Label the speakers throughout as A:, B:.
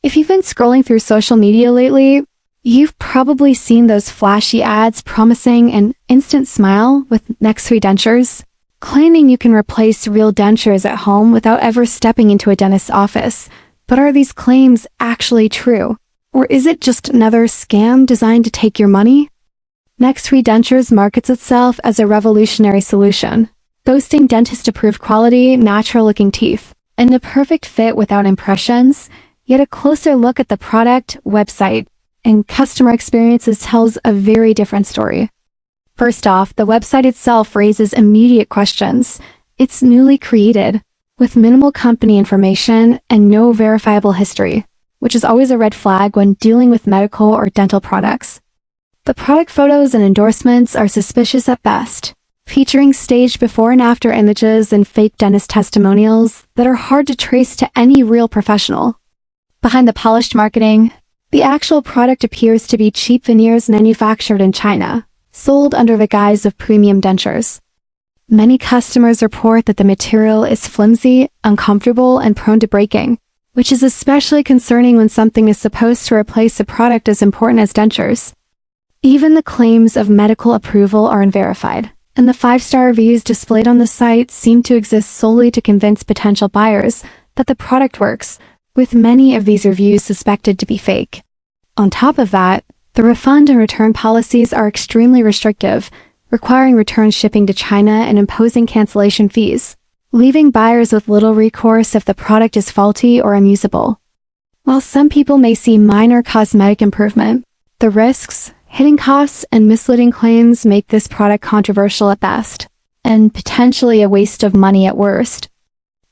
A: If you've been scrolling through social media lately, you've probably seen those flashy ads promising an instant smile with Nextwea Dentures, claiming you can replace real dentures at home without ever stepping into a dentist's office. But are these claims actually true? Or is it just another scam designed to take your money? Nextwea Dentures markets itself as a revolutionary solution, boasting dentist-approved quality, natural-looking teeth, and a perfect fit without impressions. Yet a closer look at the product, website, and customer experiences tells a very different story. First off, the website itself raises immediate questions. It's newly created, with minimal company information and no verifiable history, which is always a red flag when dealing with medical or dental products. The product photos and endorsements are suspicious at best, featuring staged before and after images and fake dentist testimonials that are hard to trace to any real professional. Behind the polished marketing, the actual product appears to be cheap veneers manufactured in China, sold under the guise of premium dentures. Many customers report that the material is flimsy, uncomfortable, and prone to breaking, which is especially concerning when something is supposed to replace a product as important as dentures. Even the claims of medical approval are unverified, and the 5-star reviews displayed on the site seem to exist solely to convince potential buyers that the product works, with many of these reviews suspected to be fake. On top of that, the refund and return policies are extremely restrictive, requiring return shipping to China and imposing cancellation fees, leaving buyers with little recourse if the product is faulty or unusable. While some people may see minor cosmetic improvement, the risks, hidden costs, and misleading claims make this product controversial at best, and potentially a waste of money at worst.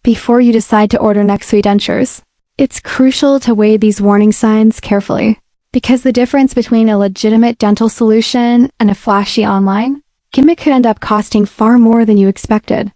A: Before you decide to order Nextwea Dentures, it's crucial to weigh these warning signs carefully, because the difference between a legitimate dental solution and a flashy online gimmick could end up costing far more than you expected.